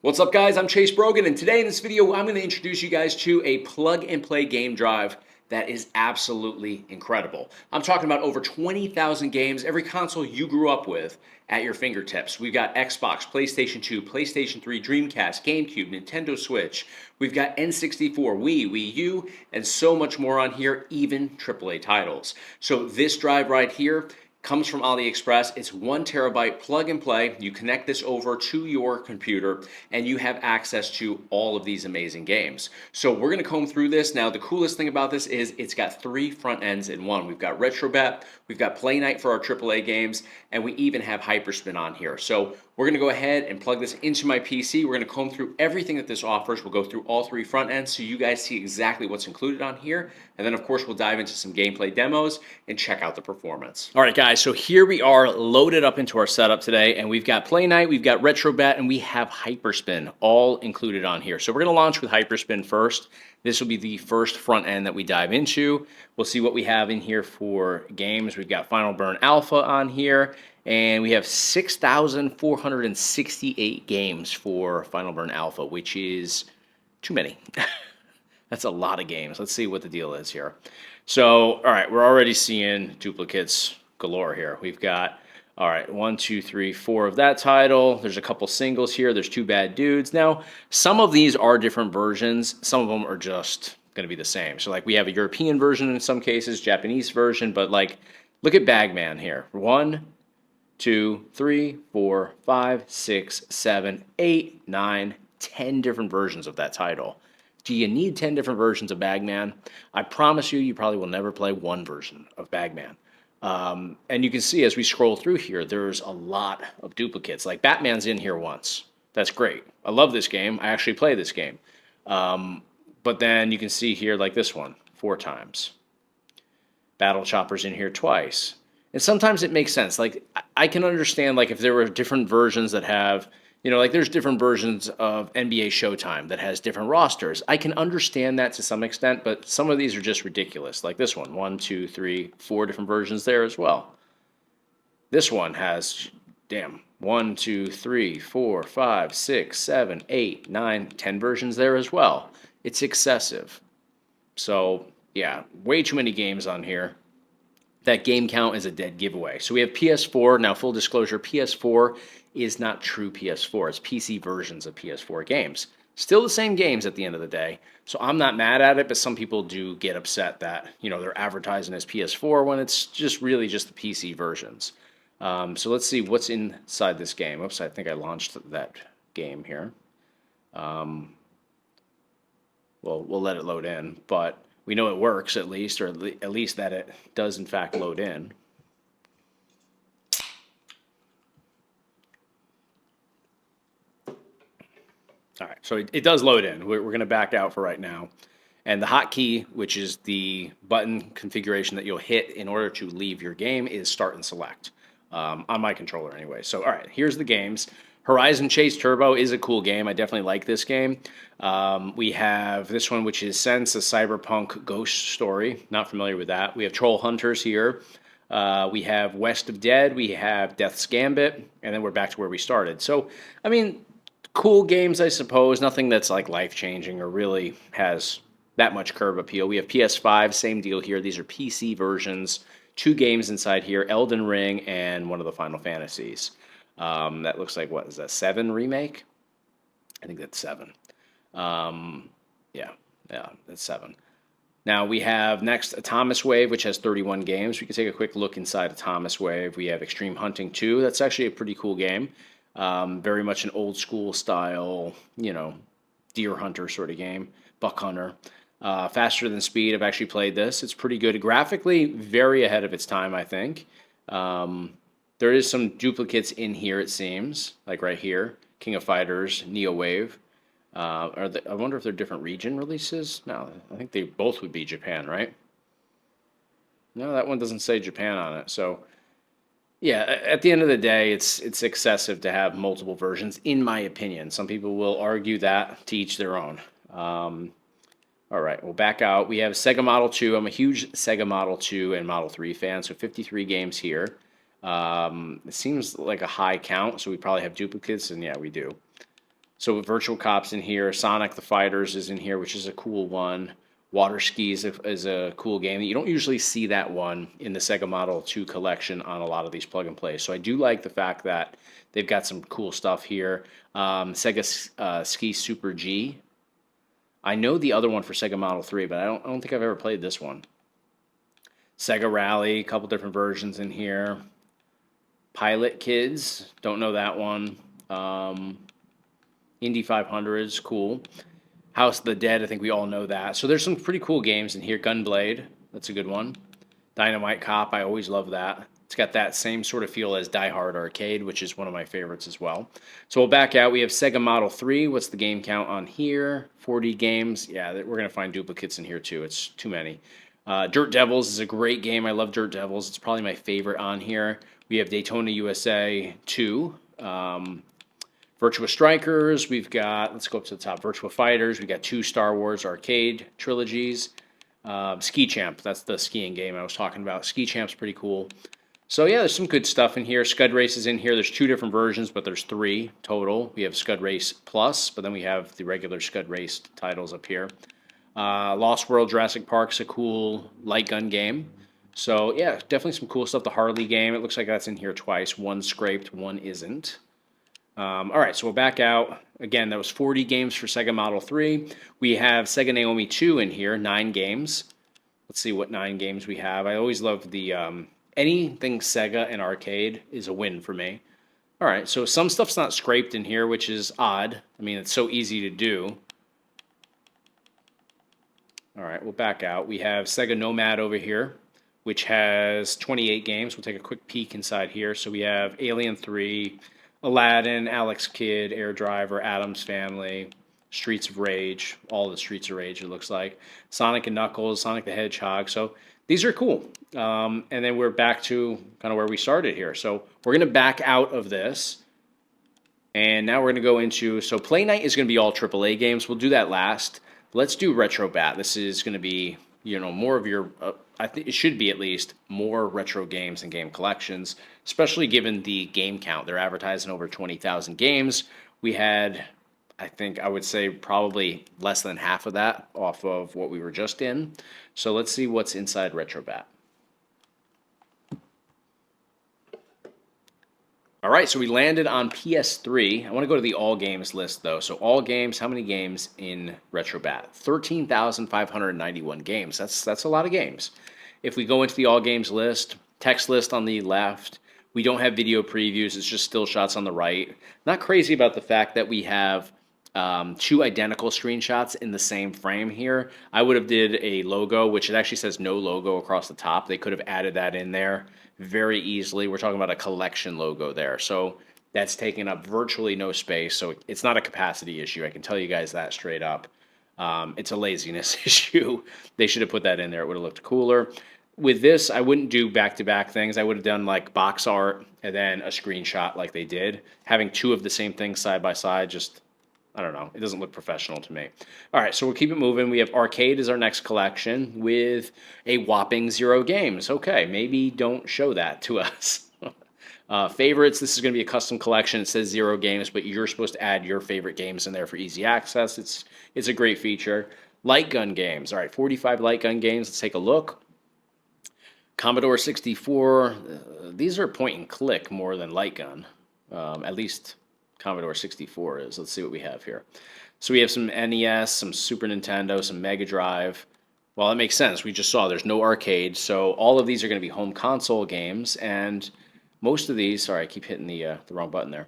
What's up, guys? I'm Chase Brogan, and today in this video I'm going to introduce you guys to a plug and play game drive that is absolutely incredible. I'm talking about over 20,000 games, every console you grew up with at your fingertips. We've got Xbox, PlayStation 2, PlayStation 3, Dreamcast, GameCube, Nintendo Switch. We've got N64, Wii U, and so much more on here, even AAA titles. So this drive right here comes from AliExpress. It's 1 terabyte plug and play. You connect this over to your computer and you have access to all of these amazing games. So we're going to comb through this. Now, the coolest thing about this is it's got 3 front ends in one. We've got Retrobat, we've got Playnite for our AAA games, and we even have Hyperspin on here. So we're going to go ahead and plug this into my PC. We're going to comb through everything that this offers. We'll go through all 3 front ends so you guys see exactly what's included on here. And then, of course, we'll dive into some gameplay demos and check out the performance. All right, guys, so here we are loaded up into our setup today, and we've got Playnite, we've got Retrobat, and we have Hyperspin all included on here. So we're going to launch with Hyperspin first. This will be the first front end that we dive into. We'll see what we have in here for games. We've got Final Burn Alpha on here, and we have 6,468 games for Final Burn Alpha, which is too many. That's a lot of games. Let's see what the deal is here. So, all right, we're already seeing duplicates galore here. We've got, all right, 1, 2, 3, 4 of that title. There's a couple singles here. There's 2 Bad Dudes. Now, some of these are different versions. Some of them are just going to be the same. So, like, we have a European version in some cases, Japanese version, but, like, look at Bagman here. 1, 2, 3, 4, 5, 6, 7, 8, 9, 10 different versions of that title. Do you need 10 different versions of Bagman? I promise you, you probably will never play one version of Bagman. And you can see as we scroll through here, there's a lot of duplicates. Like Batman's in here once. That's great. I love this game. I actually play this game. But then you can see here, like this one, 4 times. Battle Chopper's in here twice. And sometimes it makes sense. Like, I can understand, like, if there were different versions that have, you know, like there's different versions of NBA Showtime that has different rosters. I can understand that to some extent, but some of these are just ridiculous. Like this one, 1, 2, 3, 4 different versions there as well. This one has, damn, 1, 2, 3, 4, 5, 6, 7, 8, 9, 10 versions there as well. It's excessive. So, yeah, way too many games on here. That game count is a dead giveaway. So we have PS4. Now, full disclosure, PS4 is not true PS4. It's PC versions of PS4 games. Still the same games at the end of the day. So I'm not mad at it, but some people do get upset that, you know, they're advertising as PS4 when it's just really just the PC versions. So let's see what's inside this game. Oops, I think I launched that game here. Well, we'll let it load in, but we know it works at least, or at least that it does in fact load in. All right, so it does load in. We're going to back out for right now. And the hotkey, which is the button configuration that you'll hit in order to leave your game, is start and select on my controller anyway. So, all right, here's the games. Horizon Chase Turbo is a cool game. I definitely like this game. We have this one, which is Sense, a cyberpunk ghost story. Not familiar with that. We have Troll Hunters here. We have West of Dead. We have Death's Gambit. And then we're back to where we started. So, I mean, cool games, I suppose. Nothing that's like life-changing or really has that much curb appeal. We have PS5, same deal here. These are PC versions. 2 games inside here, Elden Ring and one of the Final Fantasies. That looks like, what is that, 7 remake? I think that's 7. Yeah, that's 7. Now we have next Atomic Wave, which has 31 games. We can take a quick look inside Atomic Wave. We have Extreme Hunting 2. That's actually a pretty cool game. Very much an old school style, you know, deer hunter sort of game, buck hunter. Faster Than Speed, I've actually played this. It's pretty good. Graphically, very ahead of its time, I think. There is some duplicates in here, it seems, like right here. King of Fighters, Neo Wave. I wonder if they're different region releases? No, I think they both would be Japan, right? No, that one doesn't say Japan on it. So, yeah, at the end of the day, it's excessive to have multiple versions, in my opinion. Some people will argue that, to each their own. All right, we'll back out. We have Sega Model 2. I'm a huge Sega Model 2 and Model 3 fan, so 53 games here. It seems like a high count, so we probably have duplicates, and yeah, we do. So Virtual Cops in here, Sonic the Fighters is in here, which is a cool one. Water Skis is a cool game. You don't usually see that one in the Sega Model 2 collection on a lot of these plug and plays. So I do like the fact that they've got some cool stuff here. Sega Ski Super G. I know the other one for Sega Model 3, but I don't think I've ever played this one. Sega Rally, a couple different versions in here. Pilot Kids, don't know that one. Indy 500s, cool. House of the Dead, I think we all know that. So there's some pretty cool games in here. Gunblade, that's a good one. Dynamite Cop, I always love that. It's got that same sort of feel as Die Hard Arcade, which is one of my favorites as well. So we'll back out. We have Sega Model 3. What's the game count on here? 40 games. Yeah, we're going to find duplicates in here too. It's too many. Dirt Devils is a great game. I love Dirt Devils. It's probably my favorite on here. We have Daytona USA 2. Virtua Strikers, we've got, let's go up to the top, Virtua Fighters, we've got 2 Star Wars arcade trilogies. Ski Champ, that's the skiing game I was talking about. Ski Champ's pretty cool. So yeah, there's some good stuff in here. Scud Race is in here. There's 2 different versions, but there's 3 total. We have Scud Race Plus, but then we have the regular Scud Race titles up here. Lost World Jurassic Park's a cool light gun game. So yeah, definitely some cool stuff. The Harley game, it looks like that's in here twice. One scraped, one isn't. All right, so we'll back out. Again, that was 40 games for Sega Model 3. We have Sega Naomi 2 in here, 9 games. Let's see what 9 games we have. I always love the anything Sega and arcade is a win for me. All right, so some stuff's not scraped in here, which is odd. I mean, it's so easy to do. All right, we'll back out. We have Sega Nomad over here, which has 28 games. We'll take a quick peek inside here. So we have Alien 3, Aladdin, Alex Kidd, Air Driver, Addams Family, Streets of Rage, all the Streets of Rage it looks like, Sonic and Knuckles, Sonic the Hedgehog. So these are cool. And then we're back to kind of where we started here. So we're going to back out of this. And now we're going to go into, so Playnite is going to be all AAA games. We'll do that last. Let's do Retrobat. This is going to be, you know, more of your, I think it should be at least more retro games and game collections, especially given the game count. They're advertising over 20,000 games. We had, I think I would say probably less than half of that off of what we were just in. So let's see what's inside Retrobat. All right, so we landed on PS3. I want to go to the all games list though. So all games, how many games in Retrobat? 13,591 games. That's a lot of games. If we go into the all games list, text list on the left, we don't have video previews. It's just still shots on the right. Not crazy about the fact that we have 2 identical screenshots in the same frame here. I would have did a logo, which it actually says no logo across the top. They could have added that in there very easily. We're talking about a collection logo there. So that's taking up virtually no space. So it's not a capacity issue. I can tell you guys that straight up. It's a laziness issue. They should have put that in there. It would have looked cooler. With this, I wouldn't do back-to-back things. I would have done like box art and then a screenshot like they did. Having 2 of the same thing side by side, just, I don't know. It doesn't look professional to me. All right, so we'll keep it moving. We have Arcade as our next collection with a whopping 0 games. Okay, maybe don't show that to us. Favorites, this is going to be a custom collection. It says 0 games, but you're supposed to add your favorite games in there for easy access. It's a great feature. Light gun games. All right, 45 light gun games. Let's take a look. Commodore 64. These are point and click more than light gun. At least Commodore 64 is. Let's see what we have here. So we have some NES, some Super Nintendo, some Mega Drive. Well, that makes sense. We just saw there's no arcade. So all of these are going to be home console games. And most of these, sorry, I keep hitting the wrong button there.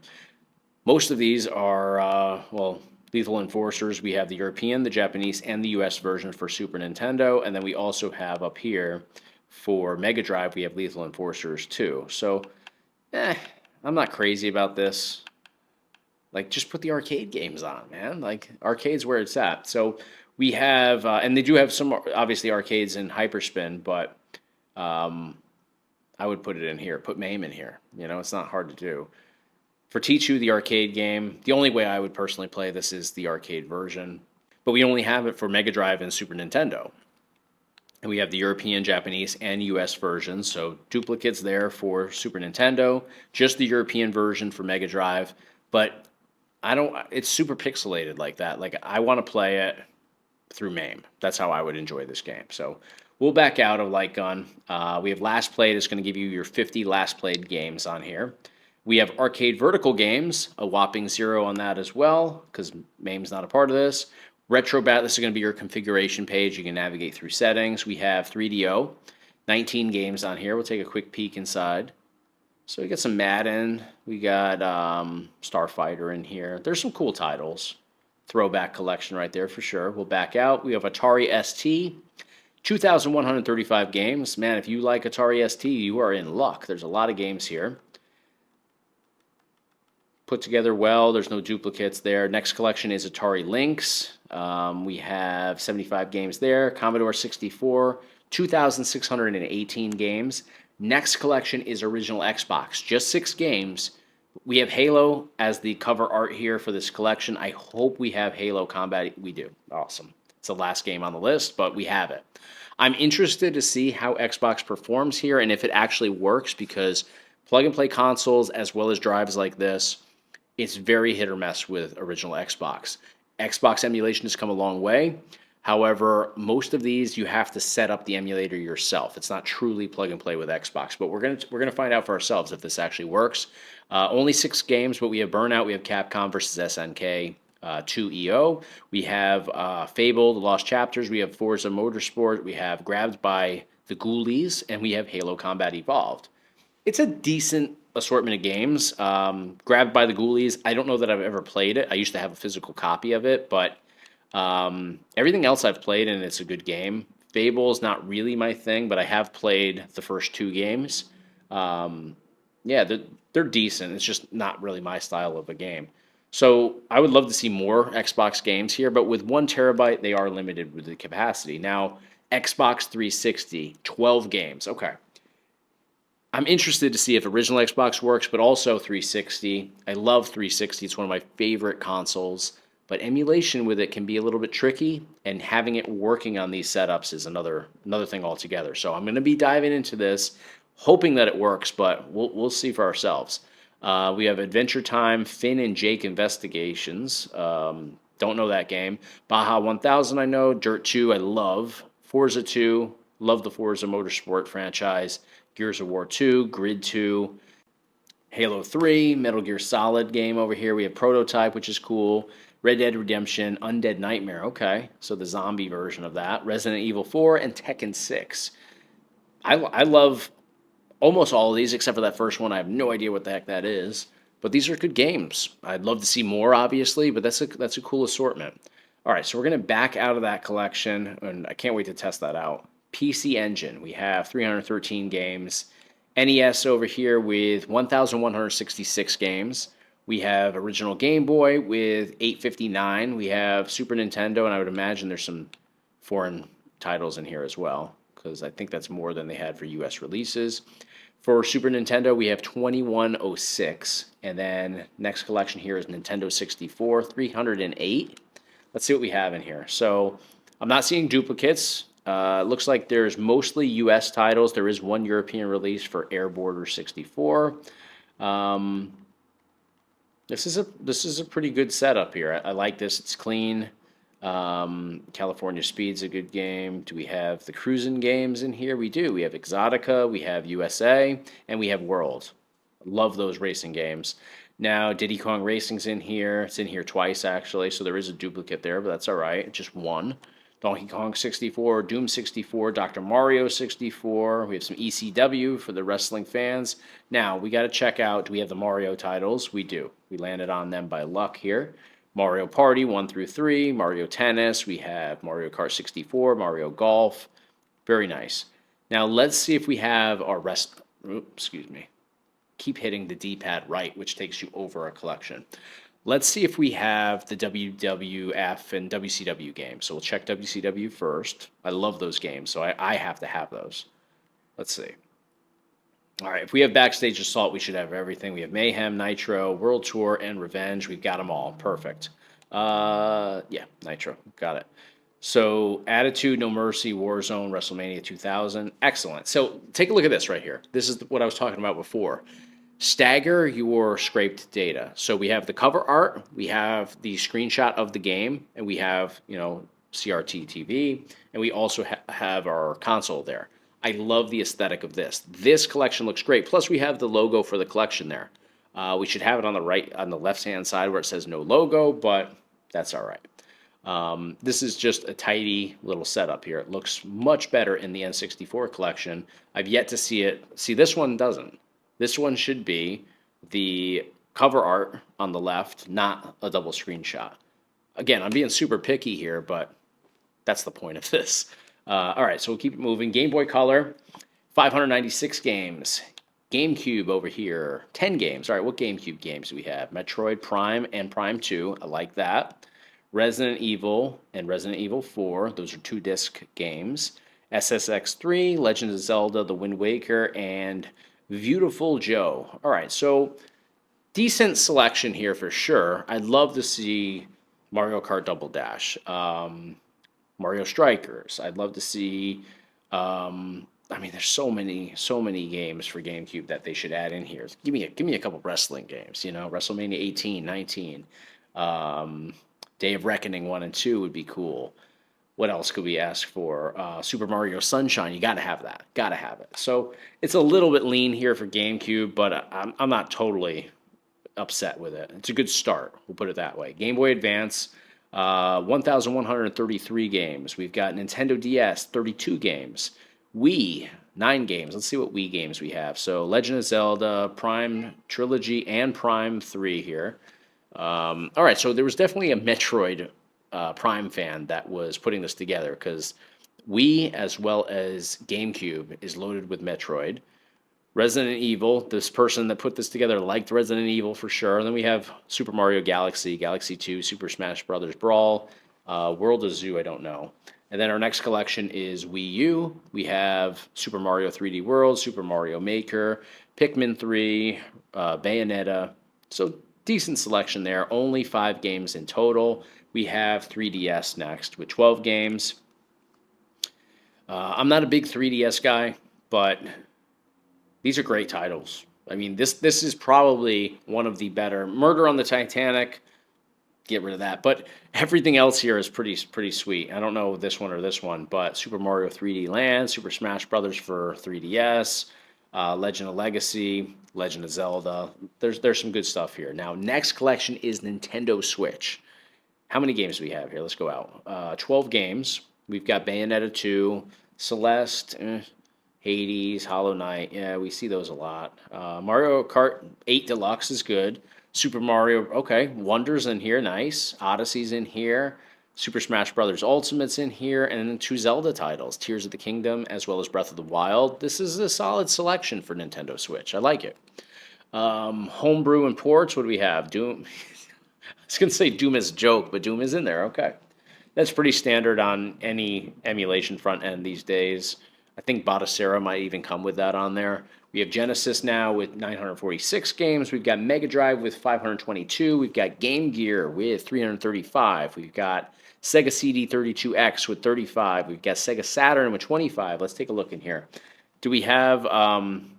Most of these are, well, Lethal Enforcers. We have the European, the Japanese, and the US version for Super Nintendo. And then we also have up here for Mega Drive, we have Lethal Enforcers too. So, I'm not crazy about this. Like, just put the arcade games on, man. Like, arcade's where it's at. So we have, and they do have some, obviously, arcades in Hyperspin, but I would put it in here. Put MAME in here. You know, it's not hard to do. For T2, the arcade game, the only way I would personally play this is the arcade version. But we only have it for Mega Drive and Super Nintendo. And we have the European, Japanese, and US versions. So duplicates there for Super Nintendo. Just the European version for Mega Drive. But I don't. It's super pixelated like that. Like I want to play it through MAME. That's how I would enjoy this game. So we'll back out of Light Gun. We have Last Played. It's going to give you your 50 last played games on here. We have Arcade Vertical Games, a whopping 0 on that as well, because MAME's not a part of this. Retrobat, this is going to be your configuration page. You can navigate through settings. We have 3DO, 19 games on here. We'll take a quick peek inside. So we got some Madden. We got Starfighter in here. There's some cool titles. Throwback collection right there for sure. We'll back out. We have Atari ST, 2,135 games. Man, if you like Atari ST, you are in luck. There's a lot of games here. Put together well. There's no duplicates there. Next collection is Atari Lynx. We have 75 games there. Commodore 64, 2,618 games. Next collection is original Xbox. Just 6 games. We have Halo as the cover art here for this collection. I hope we have Halo Combat. We do. Awesome. It's the last game on the list, but we have it. I'm interested to see how Xbox performs here and if it actually works, because plug-and-play consoles as well as drives like this, it's very hit or miss with original Xbox. Xbox emulation has come a long way. However, most of these you have to set up the emulator yourself. It's not truly plug and play with Xbox, but we're gonna find out for ourselves if this actually works. Only 6 games, but we have Burnout, we have Capcom versus SNK 2 EO, we have Fable: The Lost Chapters, we have Forza Motorsport, we have Grabbed by the Ghoulies, and we have Halo Combat Evolved. It's a decent assortment of games. Grabbed by the Ghoulies, I don't know that I've ever played it. I used to have a physical copy of it, but everything else I've played, and it's a good game. Fable is not really my thing, but I have played the first 2 games. Yeah, they're decent. It's just not really my style of a game. So I would love to see more Xbox games here, but with 1 terabyte, they are limited with the capacity. Now, Xbox 360, 12 games. Okay. I'm interested to see if original Xbox works, but also 360. I love 360. It's one of my favorite consoles. But emulation with it can be a little bit tricky, and having it working on these setups is another thing altogether. So I'm going to be diving into this, hoping that it works, but we'll see for ourselves. We have Adventure Time, Finn and Jake Investigations. Don't know that game. Baja 1000, I know. Dirt 2, I love. Forza 2, love the Forza Motorsport franchise. Gears of War 2, Grid 2, Halo 3, Metal Gear Solid game over here. We have Prototype, which is cool. Red Dead Redemption, Undead Nightmare. Okay, so the zombie version of that. Resident Evil 4, and Tekken 6. I love almost all of these except for that first one. I have no idea what the heck that is. But these are good games. I'd love to see more, obviously, but that's a cool assortment. All right, so we're going to back out of that collection, and I can't wait to test that out. PC Engine, we have 313 games. NES over here with 1,166 games. We have original Game Boy with 859. We have Super Nintendo, and I would imagine there's some foreign titles in here as well, because I think that's more than they had for US releases. For Super Nintendo, we have 2106. And then next collection here is Nintendo 64, 308. Let's see what we have in here. So I'm not seeing duplicates. Looks like there's mostly US titles. There is 1 European release for Air Border 64. This is a pretty good setup here. I like this. It's clean. California Speed's a good game. Do we have the cruising games in here? We do. We have Exotica, we have USA, and we have World. Love those racing games. Now, Diddy Kong Racing's in here. It's in here twice, actually, so there is a duplicate there, but that's all right. Just 1. Donkey Kong 64, Doom 64, Dr. Mario 64. We have some ECW for the wrestling fans. Now, we got to check out, do we have the Mario titles? We do. We landed on them by luck here. Mario Party 1 through 3, Mario Tennis. We have Mario Kart 64, Mario Golf. Very nice. Now, let's see if we have our excuse me. Keep hitting the D-pad right, which takes you over a collection. Let's see if we have the WWF and WCW games. So we'll check WCW first. I love those games, so I have to have those. Let's see. All right, if we have Backstage Assault, we should have everything. We have Mayhem, Nitro, World Tour, and Revenge. We've got them all. Perfect. Yeah, Nitro. Got it. So Attitude, No Mercy, Warzone, WrestleMania 2000. Excellent. So take a look at this right here. This is what I was talking about before. stagger your scraped data. So we have the cover art, we have the screenshot of the game, and we have, CRT TV, and we also have our console there. I love the aesthetic of this. This collection looks great. Plus, we have the logo for the collection there. We should have it on the left-hand side where it says no logo, but that's all right. This is just a tidy little setup here. It looks much better in the N64 collection. I've yet to see it. See, this one doesn't. This one should be the cover art on the left, not a double screenshot. Again, I'm being super picky here, but that's the point of this. All right, so we'll keep it moving. Game Boy Color, 596 games. GameCube over here, 10 games. All right, what GameCube games do we have? Metroid Prime and Prime 2. I like that. Resident Evil and Resident Evil 4. Those are 2-disc games. SSX3, Legend of Zelda, The Wind Waker, and Beautiful Joe. All right, so decent selection here for sure. I'd love to see Mario Kart Double Dash, Mario Strikers. I'd love to see. There's so many games for GameCube that they should add in here. Give me a couple wrestling games. WrestleMania 18, 19, Day of Reckoning 1 and 2 would be cool. What else could we ask for? Super Mario Sunshine. You got to have that. Got to have it. So it's a little bit lean here for GameCube, but I'm not totally upset with it. It's a good start. We'll put it that way. Game Boy Advance, 1,133 games. We've got Nintendo DS, 32 games. Wii, 9 games. Let's see what Wii games we have. So Legend of Zelda, Prime Trilogy, and Prime 3 here. All right, so there was definitely a Metroid Prime fan that was putting this together because Wii as well as GameCube is loaded with Metroid. Resident Evil, this person that put this together liked Resident Evil for sure. And then we have Super Mario Galaxy, Galaxy 2, Super Smash Bros. Brawl, World of Zoo, I don't know. And then our next collection is Wii U. We have Super Mario 3D World, Super Mario Maker, Pikmin 3, Bayonetta. So decent selection there. Only 5 games in total. We have 3DS next with 12 games. I'm not a big 3DS guy, but these are great titles. I mean, this is probably one of the better. Murder on the Titanic, get rid of that. But everything else here is pretty sweet. I don't know this one or this one, but Super Mario 3D Land, Super Smash Bros. For 3DS, Legend of Legacy, Legend of Zelda. There's some good stuff here. Now, next collection is Nintendo Switch. How many games do we have here? Let's go out. 12 games. We've got Bayonetta 2, Celeste, Hades, Hollow Knight. Yeah, we see those a lot. Mario Kart 8 Deluxe is good. Super Mario, okay. Wonder's in here, nice. Odyssey's in here. Super Smash Bros. Ultimate's in here. And then 2 Zelda titles, Tears of the Kingdom as well as Breath of the Wild. This is a solid selection for Nintendo Switch. I like it. Homebrew and ports, what do we have? Doom. I was going to say Doom is a joke, but Doom is in there. Okay. That's pretty standard on any emulation front end these days. I think Batocera might even come with that on there. We have Genesis now with 946 games. We've got Mega Drive with 522. We've got Game Gear with 335. We've got Sega CD32X with 35. We've got Sega Saturn with 25. Let's take a look in here. Do we have Die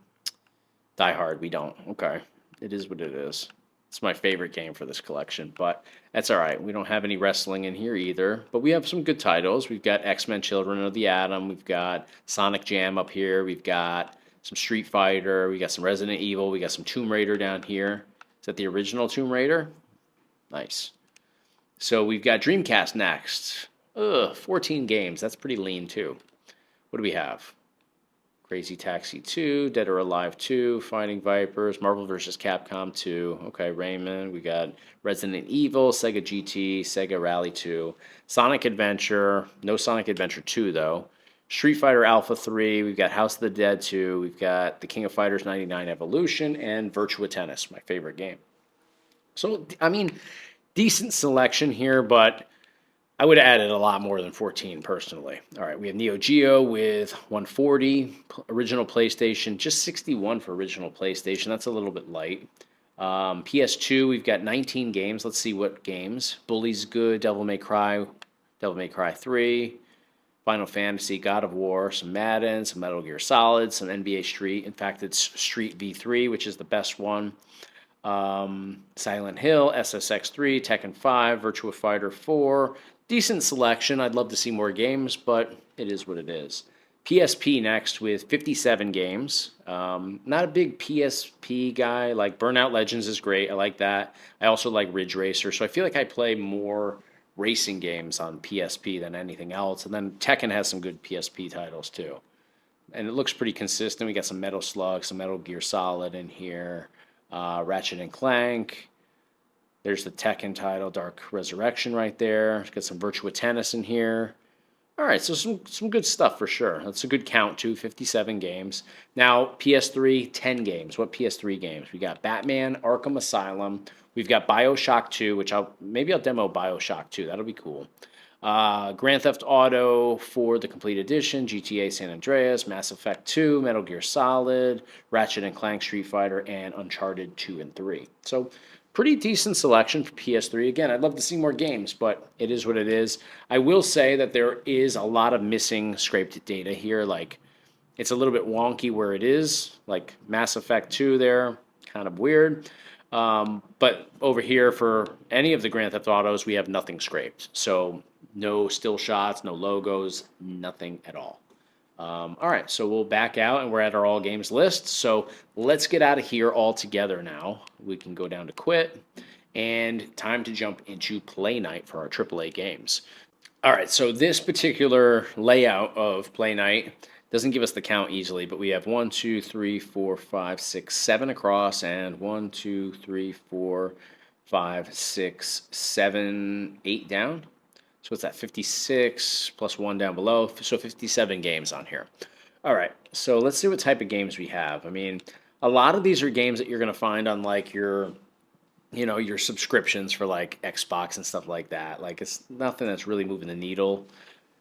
Hard? We don't. Okay. It is what it is. It's my favorite game for this collection, but that's all right. We don't have any wrestling in here either, but we have some good titles. We've got X-Men Children of the Atom. We've got Sonic Jam up here. We've got some Street Fighter. We got some Resident Evil. We got some Tomb Raider down here. Is that the original Tomb Raider? Nice. So we've got Dreamcast next. 14 games. That's pretty lean too. What do we have? Crazy Taxi 2, Dead or Alive 2, Fighting Vipers, Marvel vs. Capcom 2, okay, Rayman, we got Resident Evil, Sega GT, Sega Rally 2, Sonic Adventure, no Sonic Adventure 2 though, Street Fighter Alpha 3, we've got House of the Dead 2, we've got The King of Fighters 99 Evolution, and Virtua Tennis, my favorite game. So, I mean, decent selection here, but I would have added a lot more than 14 personally. All right, we have Neo Geo with 140, original PlayStation, just 61 for original PlayStation. That's a little bit light. PS2, we've got 19 games. Let's see what games. Bully's good, Devil May Cry 3, Final Fantasy, God of War, some Madden, some Metal Gear Solid, some NBA Street. In fact, it's Street V3, which is the best one. Silent Hill, SSX3, Tekken 5, Virtua Fighter 4. Decent selection. I'd love to see more games, but it is what it is. PSP next with 57 games. Not a big PSP guy. Like Burnout Legends is great. I like that. I also like Ridge Racer. So I feel like I play more racing games on PSP than anything else. And then Tekken has some good PSP titles too. And it looks pretty consistent. We got some Metal Slug, some Metal Gear Solid in here. Ratchet and Clank. There's the Tekken title, Dark Resurrection right there. Got some Virtua Tennis in here. All right, so some good stuff for sure. That's a good count too, 57 games. Now, PS3, 10 games. What PS3 games? We got Batman, Arkham Asylum. We've got BioShock 2, which maybe I'll demo BioShock 2. That'll be cool. Grand Theft Auto 4, the Complete Edition, GTA San Andreas, Mass Effect 2, Metal Gear Solid, Ratchet and Clank, Street Fighter, and Uncharted 2 and 3. So pretty decent selection for PS3. Again, I'd love to see more games, but it is what it is. I will say that there is a lot of missing scraped data here. Like, it's a little bit wonky where it is. Like Mass Effect 2 there, kind of weird. But over here for any of the Grand Theft Autos, we have nothing scraped. So no still shots, no logos, nothing at all. All right, so we'll back out, and we're at our all games list. So let's get out of here all together now. We can go down to quit, and time to jump into Play Night for our AAA games. All right, so this particular layout of Play Night doesn't give us the count easily, but we have 1, 2, 3, 4, 5, 6, 7 across, and 1, 2, 3, 4, 5, 6, 7, 8 down. So what's that, 56 plus 1 down below? So 57 games on here. All right, so let's see what type of games we have. I mean, a lot of these are games that you're going to find on like your subscriptions for like Xbox and stuff like that. Like, it's nothing that's really moving the needle.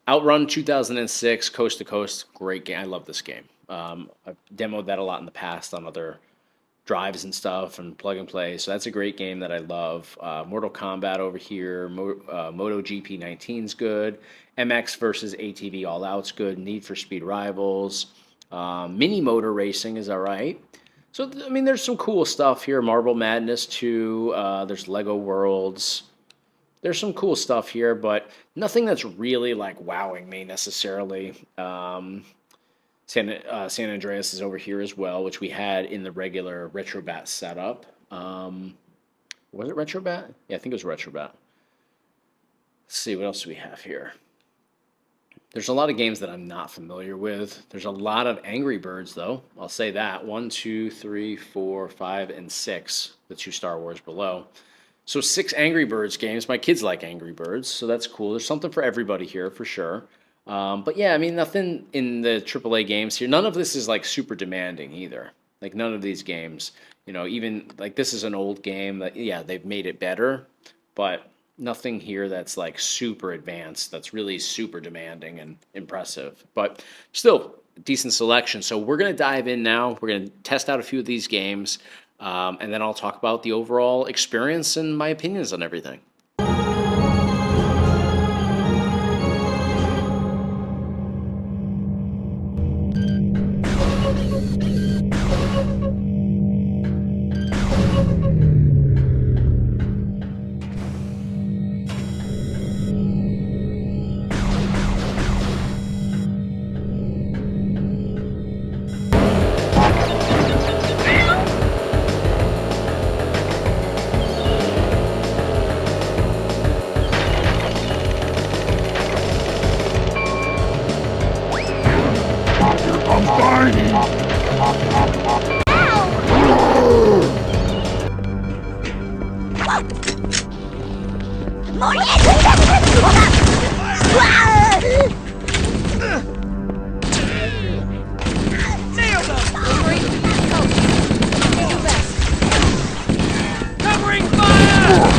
Outrun 2006, Coast to Coast, great game. I love this game. I've demoed that a lot in the past on other drives and stuff and plug and play. So that's a great game that I love. Mortal Kombat over here. MotoGP 19's good. MX versus ATV All Out's good. Need for Speed Rivals. Mini Motor Racing is all right. So, I mean, there's some cool stuff here. Marble Madness 2. There's Lego Worlds. There's some cool stuff here, but nothing that's really like wowing me necessarily. San Andreas is over here as well, which we had in the regular Retrobat setup. Was it Retrobat? Yeah, I think it was Retrobat. Let's see, what else do we have here? There's a lot of games that I'm not familiar with. There's a lot of Angry Birds, though. I'll say that. 1, 2, 3, 4, 5, and 6, the 2 Star Wars below. So 6 Angry Birds games. My kids like Angry Birds, so that's cool. There's something for everybody here, for sure. But yeah, I mean, nothing in the AAA games here. None of this is like super demanding either. Like, none of these games, even like this is an old game that, yeah, they've made it better, but nothing here that's like super advanced, that's really super demanding and impressive. But still, decent selection. So we're going to dive in now. We're going to test out a few of these games, and then I'll talk about the overall experience and my opinions on everything.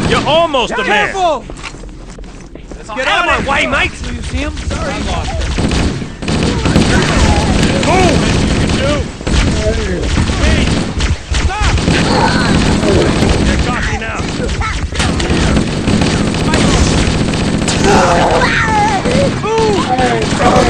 You're almost a man! Careful! Get out of my way, mate! Do you see him? Sorry. I lost him. Move! Hey! Stop! You're cocky now. Move!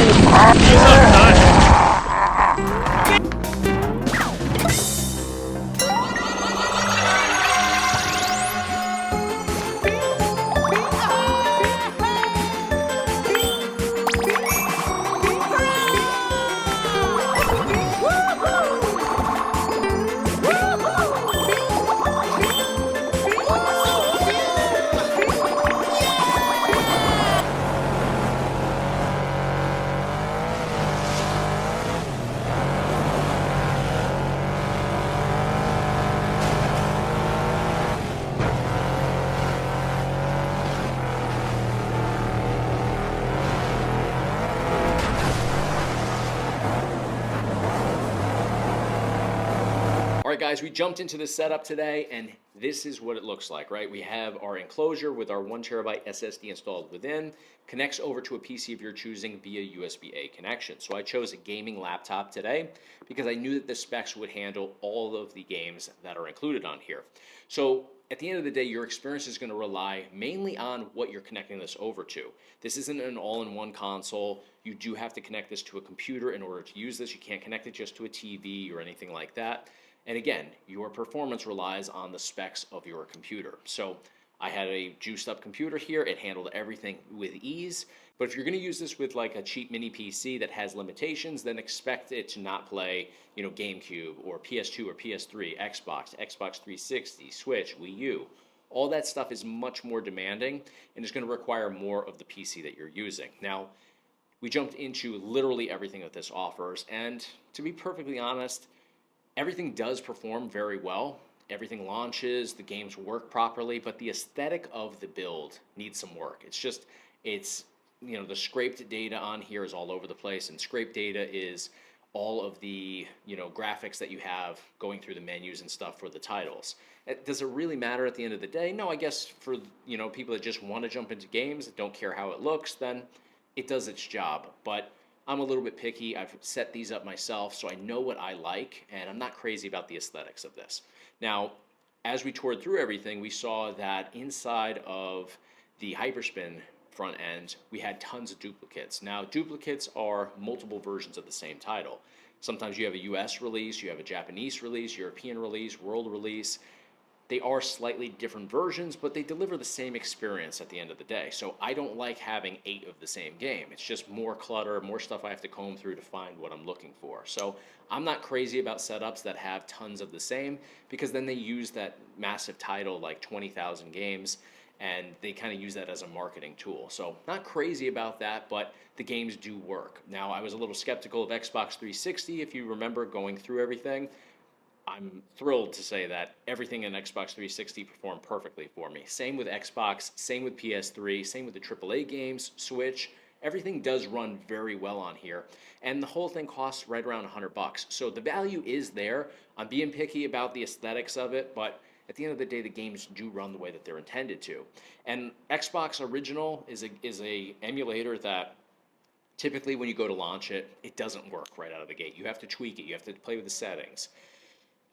guys, we jumped into the setup today, and this is what it looks like, right? We have our enclosure with our 1 terabyte SSD installed within, connects over to a PC of your choosing via USB-A connection. So I chose a gaming laptop today because I knew that the specs would handle all of the games that are included on here. So at the end of the day, your experience is going to rely mainly on what you're connecting this over to. This isn't an all-in-one console. You do have to connect this to a computer in order to use this. You can't connect it just to a TV or anything like that. And again, your performance relies on the specs of your computer. So I had a juiced up computer here. It handled everything with ease. But if you're going to use this with like a cheap mini PC that has limitations, then expect it to not play, GameCube or PS2 or PS3, Xbox, Xbox 360, Switch, Wii U. All that stuff is much more demanding and is going to require more of the PC that you're using. Now, we jumped into literally everything that this offers. And to be perfectly honest, everything does perform very well. Everything launches, the games work properly, but the aesthetic of the build needs some work. The scraped data on here is all over the place, and scraped data is all of the, graphics that you have going through the menus and stuff for the titles. Does it really matter at the end of the day? No, I guess for, people that just want to jump into games that don't care how it looks, then it does its job. But I'm a little bit picky. I've set these up myself, so I know what I like, and I'm not crazy about the aesthetics of this. Now, as we toured through everything, we saw that inside of the Hyperspin front end, we had tons of duplicates. Now, duplicates are multiple versions of the same title. Sometimes you have a US release, you have a Japanese release, European release, world release. They are slightly different versions, but they deliver the same experience at the end of the day. So I don't like having 8 of the same game. It's just more clutter, more stuff I have to comb through to find what I'm looking for. So I'm not crazy about setups that have tons of the same, because then they use that massive title, like 20,000 games, and they kind of use that as a marketing tool. So not crazy about that, but the games do work. Now, I was a little skeptical of Xbox 360, if you remember going through everything. I'm thrilled to say that everything in Xbox 360 performed perfectly for me. Same with Xbox, same with PS3, same with the AAA games, Switch. Everything does run very well on here, and the whole thing costs right around $100. So the value is there. I'm being picky about the aesthetics of it, but at the end of the day, the games do run the way that they're intended to. And Xbox Original is a emulator that typically when you go to launch it, it doesn't work right out of the gate. You have to tweak it. You have to play with the settings.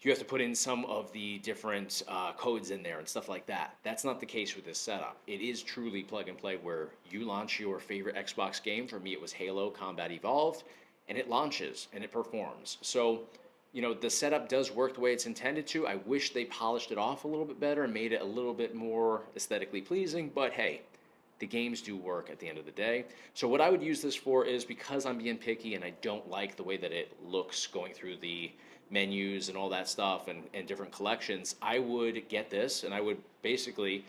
You have to put in some of the different codes in there and stuff like that. That's not the case with this setup. It is truly plug and play, where you launch your favorite Xbox game. For me, it was Halo Combat Evolved, and it launches and it performs. So, the setup does work the way it's intended to. I wish they polished it off a little bit better and made it a little bit more aesthetically pleasing, but hey, the games do work at the end of the day. So what I would use this for is, because I'm being picky and I don't like the way that it looks going through the menus and all that stuff and different collections, I would get this and I would basically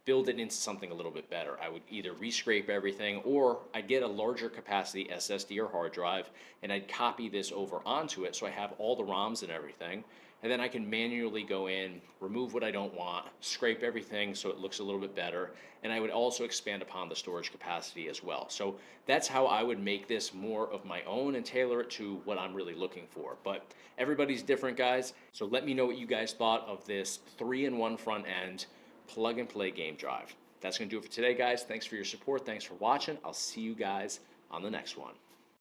build it into something a little bit better. I would either rescrape everything, or I'd get a larger capacity SSD or hard drive and I'd copy this over onto it, so I have all the ROMs and everything, and then I can manually go in, remove what I don't want, scrape everything so it looks a little bit better, and I would also expand upon the storage capacity as well. So that's how I would make this more of my own and tailor it to what I'm really looking for. But everybody's different, guys, so let me know what you guys thought of this 3-in-1 front end plug and play game drive. That's going to do it for today, guys. Thanks for your support. Thanks for watching. I'll see you guys on the next one.